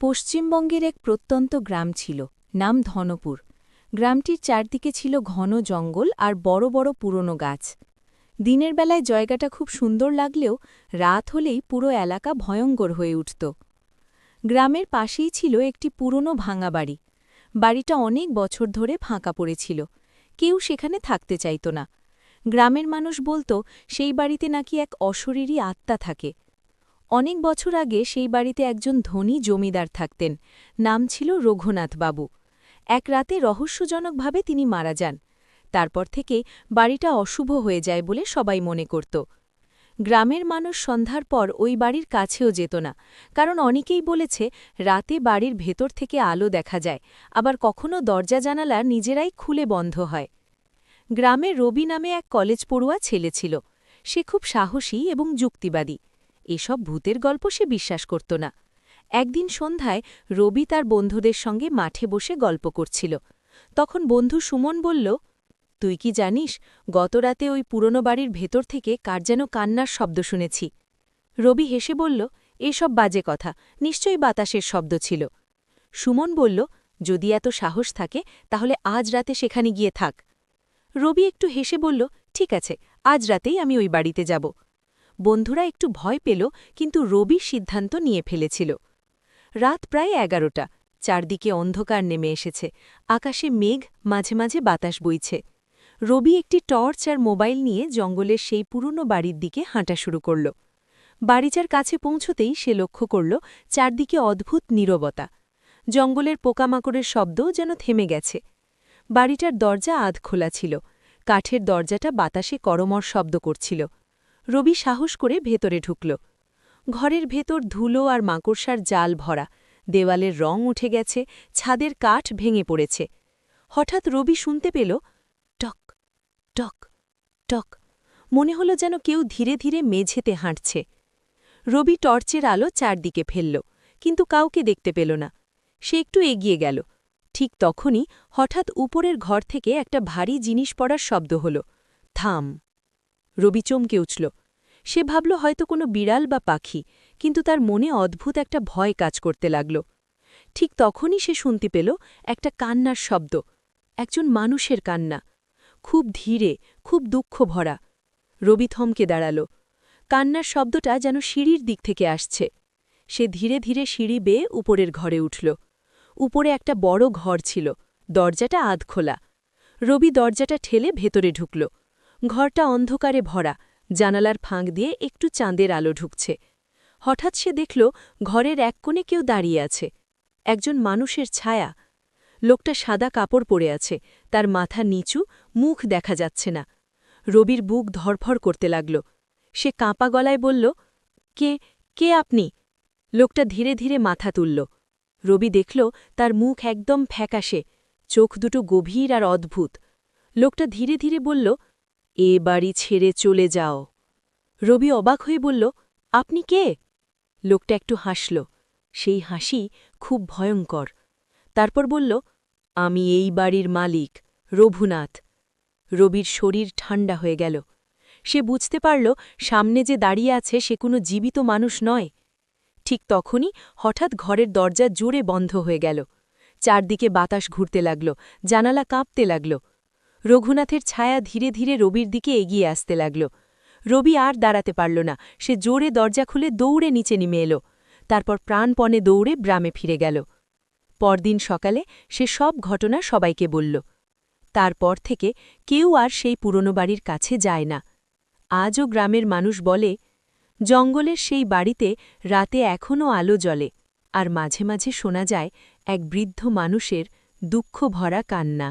পশ্চিমবঙ্গের এক প্রত্যন্ত গ্রাম ছিল, নাম ধনপুর। গ্রামটির চারদিকে ছিল ঘন জঙ্গল আর বড় বড় পুরনো গাছ। দিনের বেলায় জায়গাটা খুব সুন্দর লাগলেও রাত হলেই পুরো এলাকা ভয়ঙ্কর হয়ে উঠত। গ্রামের পাশেই ছিল একটি পুরনো ভাঙা বাড়ি। বাড়িটা অনেক বছর ধরে ফাঁকা পড়েছিল, কেউ সেখানে থাকতে চাইত না। গ্রামের মানুষ বলত সেই বাড়িতে নাকি এক অশরীরী আত্মা থাকে। অনেক বছর আগে সেই বাড়িতে একজন ধনী জমিদার থাকতেন, নাম ছিল রঘুনাথ বাবু। এক রাতে রহস্যজনকভাবে তিনি মারা যান। তারপর থেকে বাড়িটা অশুভ হয়ে যায় বলে সবাই মনে করত। গ্রামের মানুষ সন্ধ্যার পর ওই বাড়ির কাছেও যেত না, কারণ অনেকেই বলেছে রাতে বাড়ির ভেতর থেকে আলো দেখা যায়, আবার কখনো দরজা জানালা নিজেরাই খুলে বন্ধ হয়। গ্রামে রবি নামে এক কলেজ পড়ুয়া ছেলে ছিল। সে খুব সাহসী এবং যুক্তিবাদী। এসব ভূতের গল্প সে বিশ্বাস করত না। একদিন সন্ধ্যায় রবি তার বন্ধুদের সঙ্গে মাঠে বসে গল্প করছিল। তখন বন্ধু সুমন বলল, তুই কি জানিস, গতরাতে ওই পুরনো বাড়ির ভেতর থেকে কার যেন কান্নার শব্দ শুনেছি। রবি হেসে বলল, এসব বাজে কথা, নিশ্চয়ই বাতাসের শব্দ ছিল। সুমন বলল, যদি এত সাহস থাকে তাহলে আজ রাতে সেখানে গিয়ে থাক। রবি একটু হেসে বলল, ঠিক আছে, আজ রাতেই আমি ওই বাড়িতে যাব। বন্ধুরা একটু ভয় পেল, কিন্তু রবি সিদ্ধান্ত নিয়ে ফেলেছিল। রাত প্রায় 11টা, চারদিকে অন্ধকার নেমে এসেছে, আকাশে মেঘ, মাঝে মাঝে বাতাস বইছে। রবি একটি টর্চ আর মোবাইল নিয়ে জঙ্গলের সেই পুরনো বাড়ির দিকে হাঁটা শুরু করল। বাড়িটার কাছে পৌঁছতেই সে লক্ষ্য করল চারদিকে অদ্ভুত নীরবতা। জঙ্গলের পোকামাকড়ের শব্দও যেন থেমে গেছে। বাড়িটার দরজা আধ খোলা ছিল, কাঠের দরজাটা বাতাসে করমর শব্দ করছিল। রবি সাহস করে ভেতরে ঢুকল। ঘরের ভেতর ধুলো আর মাকড়সার জাল ভরা, দেওয়ালের রং উঠে গেছে, ছাদের কাঠ ভেঙে পড়েছে। হঠাৎ রবি শুনতে পেল, টক টক টক। মনে হলো যেন কেউ ধীরে ধীরে মেঝেতে হাঁটছে। রবি টর্চের আলো চারদিকে ফেলল, কিন্তু কাউকে দেখতে পেল না। সে একটু এগিয়ে গেল। ঠিক তখনই হঠাৎ উপরের ঘর থেকে একটা ভারী জিনিস পড়ার শব্দ হল। থাম! রবি চমকে উঠল। সে ভাবল হয়তো কোনো বিড়াল বা পাখি, কিন্তু তার মনে অদ্ভুত একটা ভয় কাজ করতে লাগল। ঠিক তখনই সে শুনতে পেল একটা কান্নার শব্দ, একজন মানুষের কান্না, খুব ধীরে, খুব দুঃখ ভরা। রবি থমকে দাঁড়াল। কান্নার শব্দটা যেন সিঁড়ির দিক থেকে আসছে। সে ধীরে ধীরে সিঁড়ি বেয়ে উপরের ঘরে উঠল। উপরে একটা বড় ঘর ছিল, দরজাটা আধ খোলা। রবি দরজাটা ঠেলে ভেতরে ঢুকল। ঘরটা অন্ধকারে ভরা, জানালার ফাঁক দিয়ে একটু চাঁদের আলো ঢুকছে। হঠাৎ সে দেখল ঘরের এক কোণে কেউ দাঁড়িয়ে আছে, একজন মানুষের ছায়া। লোকটা সাদা কাপড় পরে আছে, তার মাথা নিচু, মুখ দেখা যাচ্ছে না। রবির বুক ধরফর করতে লাগল। সে কাঁপা গলায় বলল, কে কে আপনি? লোকটা ধীরে ধীরে মাথা তুলল। রবি দেখল তার মুখ একদম ফ্যাকাশে, চোখ দুটো গভীর আর অদ্ভুত। লোকটা ধীরে ধীরে বলল, এ বাড়ি ছেড়ে চলে যাও। রবি অবাক হয়ে বলল, আপনি কে? লোকটা একটু হাসল, সেই হাসি খুব ভয়ঙ্কর। তারপর বলল, আমি এই বাড়ির মালিক, রঘুনাথ। রবির শরীর ঠান্ডা হয়ে গেল। সে বুঝতে পারল সামনে যে দাঁড়িয়ে আছে সে কোনো জীবিত মানুষ নয়। ঠিক তখনই হঠাৎ ঘরের দরজা জোরে বন্ধ হয়ে গেল। চারদিকে বাতাস ঘুরতে লাগল, জানালা কাঁপতে লাগল। রঘুনাথের ছায়া ধীরে ধীরে রবির দিকে এগিয়ে আসতে লাগল। রবি আর দাঁড়াতে পারল না, সে জোরে দরজা খুলে দৌড়ে নিচে নেমে এল। তারপর প্রাণপণে দৌড়ে গ্রামে ফিরে গেল। পরদিন সকালে সে সব ঘটনা সবাইকে বলল। তারপর থেকে কেউ আর সেই পুরনো বাড়ির কাছে যায় না। আজও গ্রামের মানুষ বলে, জঙ্গলের সেই বাড়িতে রাতে এখনও আলো জ্বলে, আর মাঝে মাঝে শোনা যায় এক বৃদ্ধ মানুষের দুঃখ ভরা কান্না।